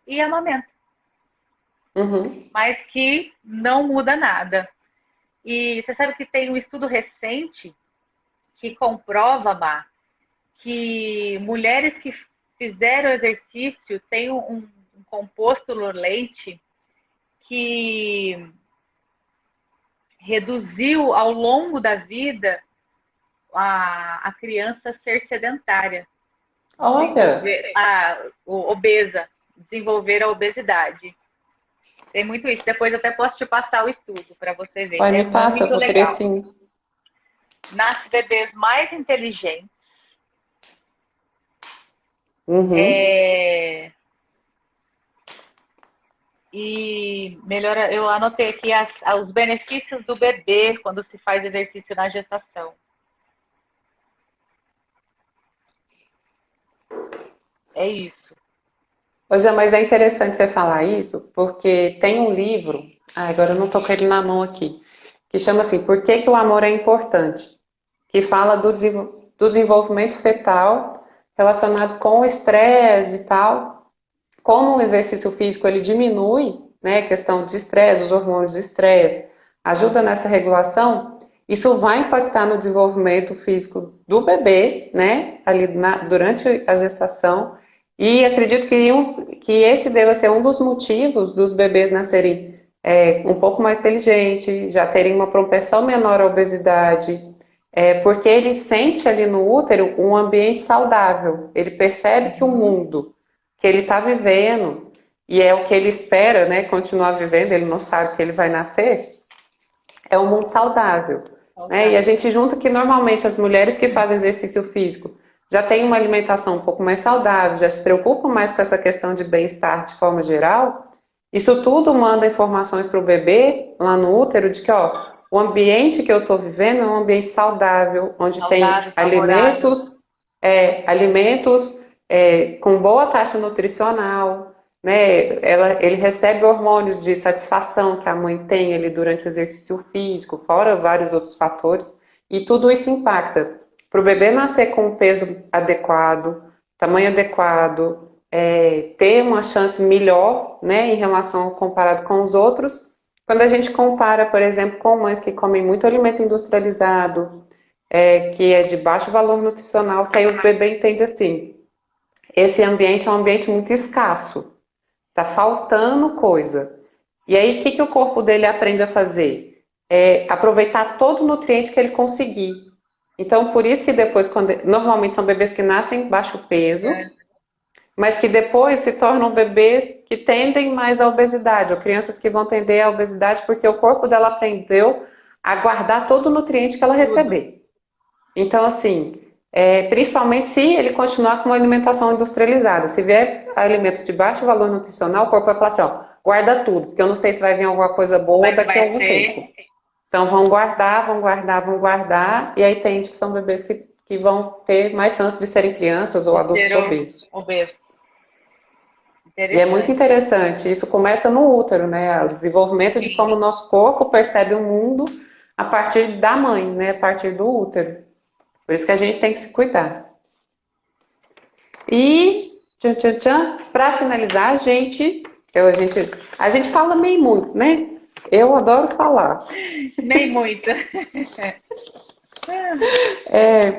e amamenta. Uhum. Mas que não muda nada. E você sabe que tem um estudo recente que comprova, Má, que mulheres que fizeram exercício têm um composto no leite que reduziu ao longo da vida a criança ser sedentária, Olha, obesa, desenvolver a obesidade. Tem muito isso. Depois eu até posso te passar o estudo para você ver. vai É me passa, eu muito vou querer legal. sim. Nasce bebês mais inteligentes. Uhum. E melhora, eu anotei aqui os benefícios do bebê quando se faz exercício na gestação. É isso. Hoje, mas é interessante você falar isso, porque tem um livro, agora eu não estou com ele na mão aqui, que chama assim, Por que que o amor é importante? Que fala do desenvolvimento fetal relacionado com o estresse e tal, como o exercício físico ele diminui, né, a questão de estresse, os hormônios de estresse, ajuda nessa regulação, isso vai impactar no desenvolvimento físico do bebê, né, ali durante a gestação, e acredito que esse deva ser um dos motivos dos bebês nascerem um pouco mais inteligentes, já terem uma propensão menor à obesidade, porque ele sente ali no útero um ambiente saudável, ele percebe que o mundo que ele está vivendo, e é o que ele espera, né, continuar vivendo, ele não sabe que ele vai nascer, é um mundo saudável. Né? E a gente junta que normalmente as mulheres que fazem exercício físico já têm uma alimentação um pouco mais saudável, já se preocupam mais com essa questão de bem-estar de forma geral, isso tudo manda informações para o bebê lá no útero de que, ó, o ambiente que eu estou vivendo é um ambiente saudável, onde Saudável, tem favorável. alimentos com boa taxa nutricional, né? Ele recebe hormônios de satisfação que a mãe tem ali durante o exercício físico, fora vários outros fatores, e tudo isso impacta. Para o bebê nascer com um peso adequado, tamanho adequado, ter uma chance melhor, né, em relação comparado com os outros, quando a gente compara, por exemplo, com mães que comem muito alimento industrializado, que é de baixo valor nutricional, que aí o bebê entende assim, esse ambiente é um ambiente muito escasso, tá faltando coisa. E aí, o que o corpo dele aprende a fazer? Aproveitar todo o nutriente que ele conseguir. Então, por isso que depois, normalmente são bebês que nascem baixo peso, mas que depois se tornam bebês que tendem mais à obesidade, ou crianças que vão tender à obesidade porque o corpo dela aprendeu a guardar todo o nutriente que ela receber. Então, assim, principalmente se ele continuar com uma alimentação industrializada. Se vier alimento de baixo valor nutricional, o corpo vai falar assim, ó, guarda tudo, porque eu não sei se vai vir alguma coisa boa daqui a algum tempo. Então, vão guardar, vão guardar, vão guardar, e aí tem que são bebês que vão ter mais chance de serem crianças ou adultos obesos. E é muito interessante, isso começa no útero, né? O desenvolvimento de como o nosso corpo percebe o mundo a partir da mãe, né? A partir do útero. Por isso que a gente tem que se cuidar. E, para finalizar, a gente fala meio muito, né? Eu adoro falar. Nem muito. É,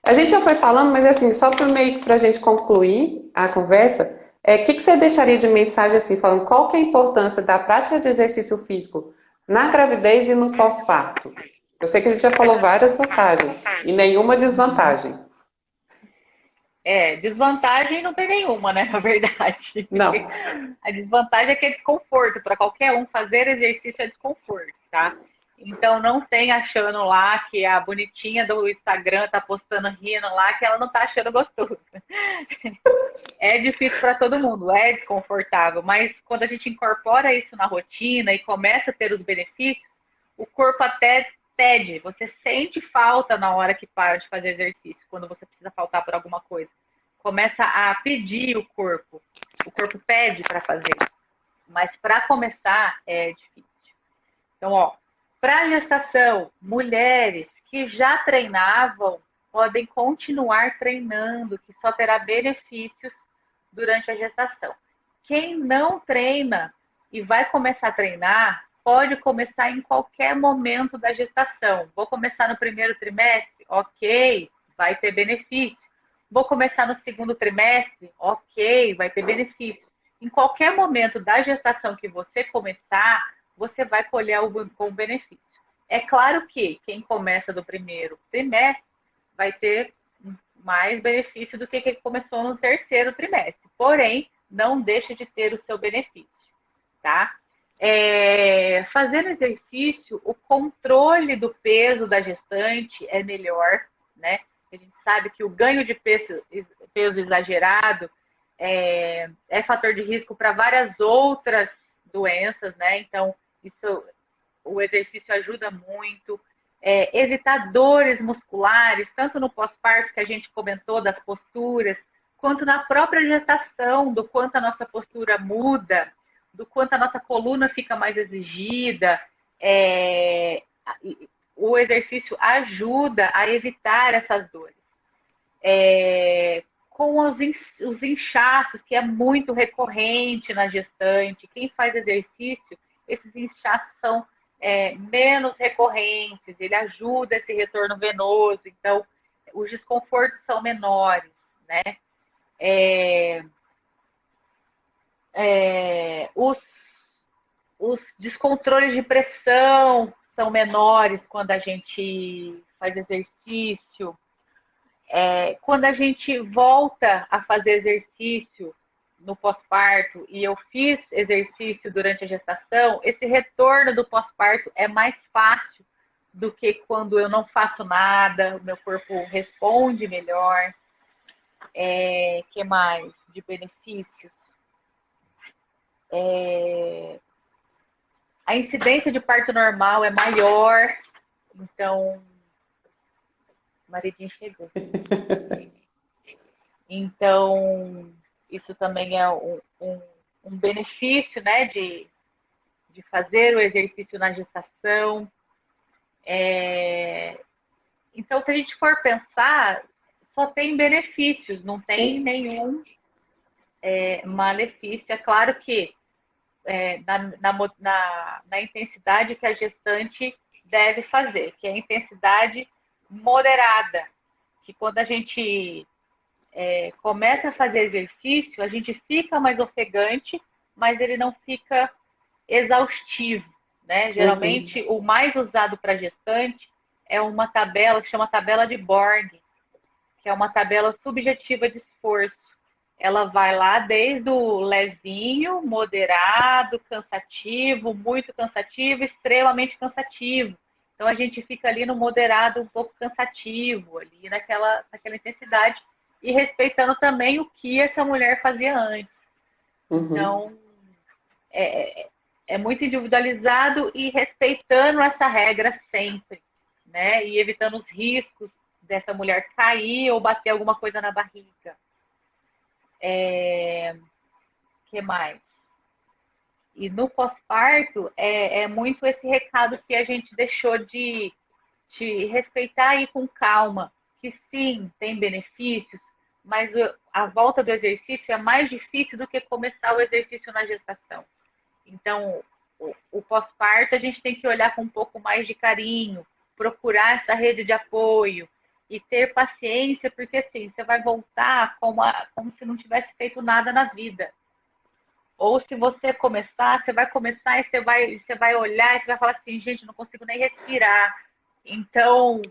a gente já foi falando, mas assim, só para meio que para a gente concluir a conversa, o que você deixaria de mensagem assim, falando qual que é a importância da prática de exercício físico na gravidez e no pós-parto? Eu sei que a gente já falou várias vantagens e nenhuma Uhum. desvantagem. Desvantagem não tem nenhuma, né? Na verdade. Não. A desvantagem é que é desconforto. Para qualquer um, fazer exercício é desconforto, tá? Então não tem achando lá que a bonitinha do Instagram tá postando rindo lá que ela não tá achando gostoso. É difícil para todo mundo, é desconfortável, mas quando a gente incorpora isso na rotina e começa a ter os benefícios, o corpo até pede, você sente falta na hora que para de fazer exercício, quando você precisa faltar por alguma coisa. Começa a pedir o corpo pede para fazer, mas para começar é difícil. Então, ó, para gestação, mulheres que já treinavam podem continuar treinando, que só terá benefícios durante a gestação. Quem não treina e vai começar a treinar, pode começar em qualquer momento da gestação. Vou começar no primeiro trimestre? Ok, vai ter benefício. Vou começar no segundo trimestre? Ok, vai ter benefício. Em qualquer momento da gestação que você começar, você vai colher o benefício. É claro que quem começa do primeiro trimestre vai ter mais benefício do que quem começou no terceiro trimestre. Porém, não deixa de ter o seu benefício, tá? Fazendo exercício, o controle do peso da gestante é melhor, né? A gente sabe que o ganho de peso exagerado é fator de risco para várias outras doenças, né? Então, isso, o exercício ajuda muito. Evitar dores musculares, tanto no pós-parto que a gente comentou das posturas, quanto na própria gestação, do quanto a nossa postura muda, do quanto a nossa coluna fica mais exigida. O exercício ajuda a evitar essas dores. Com os inchaços, que é muito recorrente na gestante, quem faz exercício, esses inchaços são menos recorrentes, ele ajuda esse retorno venoso, então os desconfortos são menores, né? É, os descontroles de pressão são menores quando a gente faz exercício. Quando a gente volta a fazer exercício no pós-parto e eu fiz exercício durante a gestação, esse retorno do pós-parto é mais fácil do que quando eu não faço nada, o meu corpo responde melhor. Que mais de benefícios? A incidência de parto normal é maior, então o maridinho chegou. Então, isso também é um benefício, né, de fazer o exercício na gestação. Então, se a gente for pensar, só tem benefícios, não tem nenhum malefício. É claro que na intensidade que a gestante deve fazer, que é a intensidade moderada, que quando a gente começa a fazer exercício, a gente fica mais ofegante, mas ele não fica exaustivo, né? Uhum. Geralmente, o mais usado para gestante é uma tabela que chama tabela de Borg, que é uma tabela subjetiva de esforço. Ela vai lá desde o levinho, moderado, cansativo, muito cansativo, extremamente cansativo. Então a gente fica ali no moderado, um pouco cansativo, ali naquela intensidade, e respeitando também o que essa mulher fazia antes. Uhum. Então é muito individualizado e respeitando essa regra sempre, né? E evitando os riscos dessa mulher cair ou bater alguma coisa na barriga. Que mais? E no pós-parto é muito esse recado que a gente deixou de respeitar e ir com calma, que sim, tem benefícios, mas a volta do exercício é mais difícil do que começar o exercício na gestação. Então, o pós-parto a gente tem que olhar com um pouco mais de carinho, procurar essa rede de apoio e ter paciência, porque assim, você vai voltar como se não tivesse feito nada na vida. Ou se você começar, você vai começar e você vai olhar e você vai falar assim, gente, não consigo nem respirar. Então,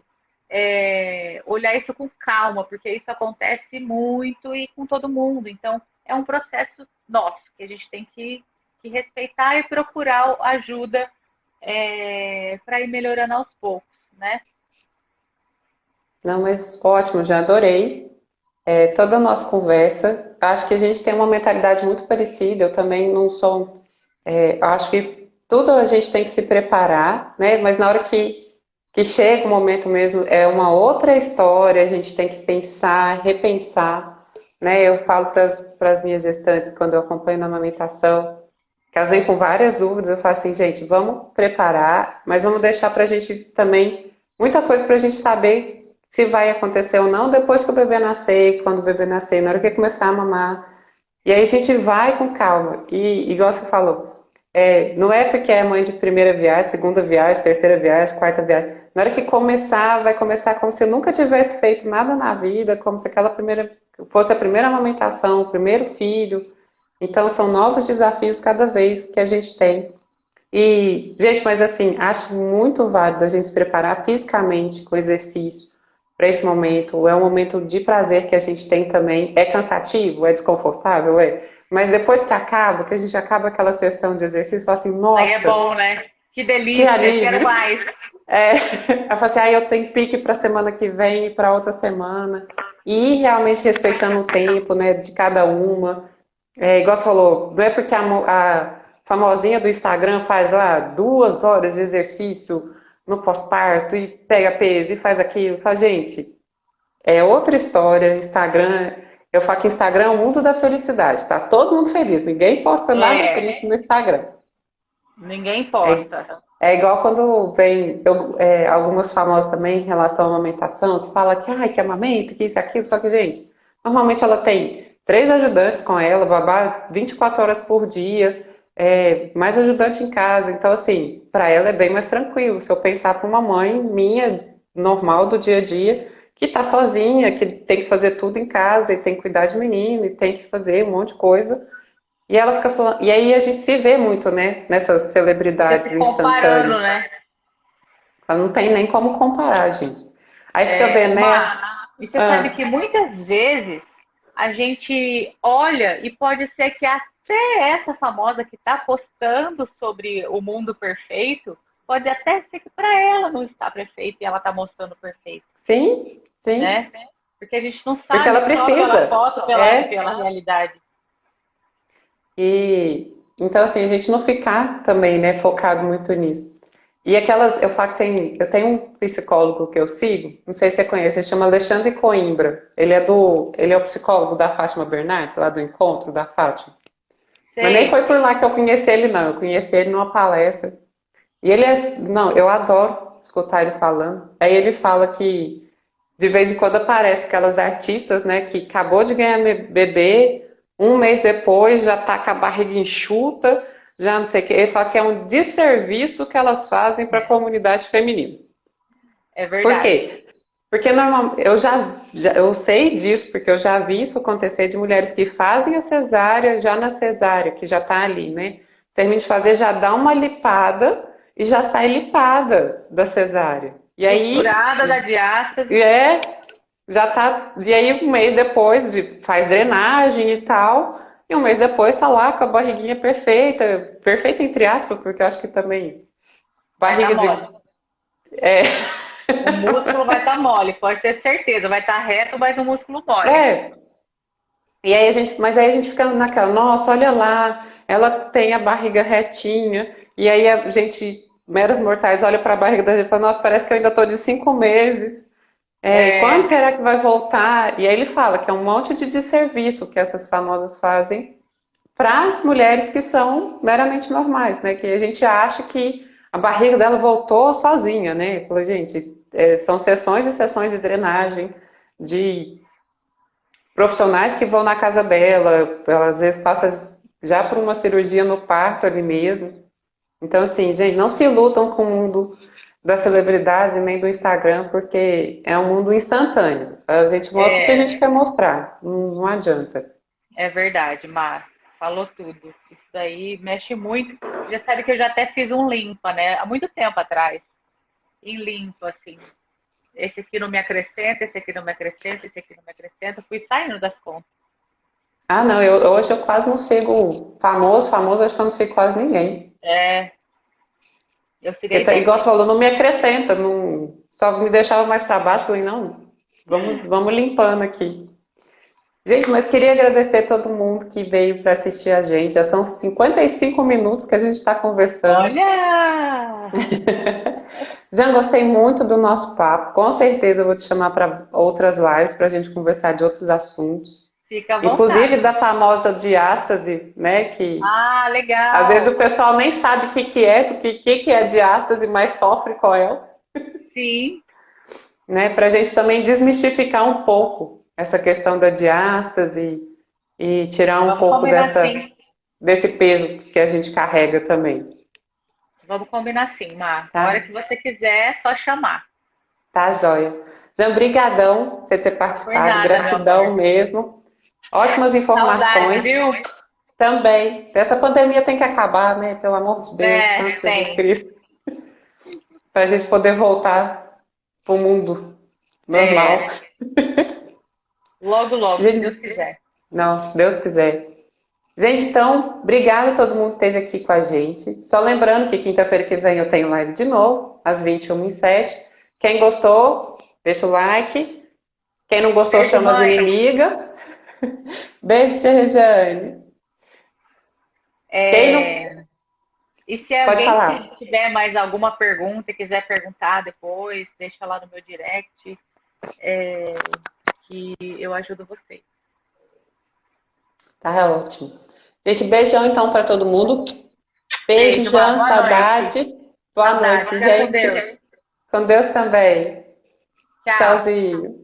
olhar isso com calma, porque isso acontece muito e com todo mundo. Então, é um processo nosso, que a gente tem que respeitar e procurar ajuda para ir melhorando aos poucos, né? Não, mas ótimo, já adorei. Toda a nossa conversa. Acho que a gente tem uma mentalidade muito parecida. Eu também não sou. Acho que tudo a gente tem que se preparar, né? Mas na hora que chega o momento mesmo, é uma outra história. A gente tem que pensar, repensar, né? Eu falo para as minhas gestantes, quando eu acompanho na amamentação, que elas vêm com várias dúvidas. Eu falo assim, gente, vamos preparar, mas vamos deixar para a gente também muita coisa para a gente saber se vai acontecer ou não depois que o bebê nascer, quando o bebê nascer, na hora que começar a mamar. E aí a gente vai com calma. E igual você falou, não é porque é mãe de primeira viagem, segunda viagem, terceira viagem, quarta viagem. Na hora que começar, vai começar como se nunca tivesse feito nada na vida, como se aquela primeira fosse a primeira amamentação, o primeiro filho. Então são novos desafios cada vez que a gente tem. E, gente, mas assim, acho muito válido a gente se preparar fisicamente com exercício para esse momento. É um momento de prazer que a gente tem também. É cansativo, é desconfortável, é. Mas depois que acaba, que a gente acaba aquela sessão de exercício, fala assim, Aí é nossa, bom, né? Que que delícia, quero alívio. mais. Eu falo assim, eu tenho pique para a semana que vem e para outra semana. E ir realmente respeitando o tempo, né, de cada uma. Igual você falou, não é porque a famosinha do Instagram faz lá 2 horas de exercício no pós-parto e pega peso e faz aquilo. Fala, gente, é outra história. Instagram, eu falo que Instagram é o mundo da felicidade, tá? Todo mundo feliz, ninguém posta nada É, triste no Instagram. ninguém É, posta. é igual quando vem algumas famosas também em relação à amamentação, que fala que, ai, que amamenta, que isso, aquilo, só que, gente, normalmente ela tem 3 ajudantes com ela, babá 24 horas por dia, mais ajudante em casa, então, assim, para ela é bem mais tranquilo. Se eu pensar para uma mãe minha, normal, do dia a dia, que tá sozinha, que tem que fazer tudo em casa, e tem que cuidar de menino, e tem que fazer um monte de coisa, e ela fica falando, e aí a gente se vê muito, né, nessas Fica celebridades se comparando, instantâneas. né? Ela não tem nem como comparar, gente. Aí fica vendo, né? E você sabe Ah, que muitas vezes a gente olha e pode ser que até essa famosa que está postando sobre o mundo perfeito, pode até ser que para ela não está perfeito e ela está mostrando perfeito, sim, sim. né? Porque a gente não Porque ela sabe só pela precisa. foto, É. pela realidade. E então, assim, a gente não ficar também, né, focado muito nisso. E aquelas, eu falo que eu tenho um psicólogo que eu sigo, não sei se você conhece, ele chama Alexandre Coimbra. Ele é o psicólogo da Fátima Bernardes, lá do encontro da Fátima. Mas nem Sei. foi por lá que eu conheci ele, não. Eu conheci ele numa palestra. E ele não, eu adoro escutar ele falando. Aí ele fala que de vez em quando aparece aquelas artistas, né, que acabou de ganhar bebê, um mês depois já tá com a barriga enxuta, já não sei o que. Ele fala que é um desserviço que elas fazem para a comunidade feminina. É Por verdade. quê? Porque eu sei disso, porque eu já vi isso acontecer de mulheres que fazem a cesárea, já na cesárea, que já tá ali, né? Termina de fazer, já dá uma lipada e já sai lipada da cesárea. E aí, Costurada da diástase. é, já tá. E aí, um mês depois, faz drenagem e tal. E um mês depois tá lá com a barriguinha perfeita. Perfeita entre aspas, porque eu acho que também. Vai estar Barriga de. mole. É, O músculo vai estar mole, pode ter certeza. Vai estar reto, mas o músculo mole. é. E aí mas aí a gente fica naquela, nossa, olha lá, ela tem a barriga retinha. E aí a gente, meros mortais, olha para a barriga da gente e fala, nossa, parece que eu ainda tô de 5 meses. Quando É, será que vai voltar? E aí ele fala que é um monte de desserviço que essas famosas fazem para as mulheres que são meramente normais, né? Que a gente acha que a barriga dela voltou sozinha, né? Fala, gente, são sessões e sessões de drenagem, de profissionais que vão na casa dela, ela às vezes passa já por uma cirurgia no parto ali mesmo. Então, assim, gente, não se iludam com o mundo da celebridade nem do Instagram, porque é um mundo instantâneo. A gente mostra o que a gente quer mostrar, não adianta. É verdade, Mar. Falou tudo. Isso daí mexe muito. Já sabe que eu já até fiz um limpa, né? Há muito tempo atrás. Em limpo, assim. Esse aqui não me acrescenta, esse aqui não me acrescenta, esse aqui não me acrescenta. Fui saindo das contas. Ah, não, hoje eu quase não sigo famoso, acho que eu não sigo quase ninguém. É, eu Porque, seria igual igual você você. falou, não me acrescenta, não, só me deixava mais para baixo. Falei, não, vamos limpando aqui. Gente, mas queria agradecer todo mundo que veio para assistir a gente. Já são 55 minutos que a gente está conversando. Olha! Já gostei muito do nosso papo. Com certeza eu vou te chamar para outras lives para a gente conversar de outros assuntos. Fica à Inclusive vontade. da famosa diástase, né? Que Ah, às vezes legal. o pessoal nem sabe o que que é, que é diástase, mas sofre com ela, Sim, né? Para a gente também desmistificar um pouco essa questão da diástase e tirar um vamos pouco combinar sim. desse peso que a gente carrega também, Vamos combinar sim, Mar. A hora tá? que você quiser, é só chamar. Tá, joia. Jean, brigadão por você ter Por participado, nada, meu amor. gratidão mesmo. Ótimas Saudade, informações viu? também. Essa pandemia tem que acabar, né? Pelo amor de Deus, É, Santo Jesus tem. Cristo, para a gente poder voltar para o mundo normal. É, logo, logo, se Deus Gente, quiser. não, se Deus quiser. Gente, então, obrigada a todo mundo que esteve aqui com a gente. Só lembrando que quinta-feira que vem eu tenho live de novo, às 21h07. Quem gostou, deixa o like. Quem não gostou, Beijo, chama as mãe. inimigas. Beijo, tia Regiane. Quem não. É, e se Pode alguém falar. tiver mais alguma pergunta e quiser perguntar depois, deixa lá no meu direct, que eu ajudo vocês. Tá ótimo. Gente, beijão então para todo mundo. Beijo, Beijo, uma Jan. boa noite. Saudade. Boa Saudade. noite, Fica com gente. Deus. Com Deus também. Tchau. Tchauzinho.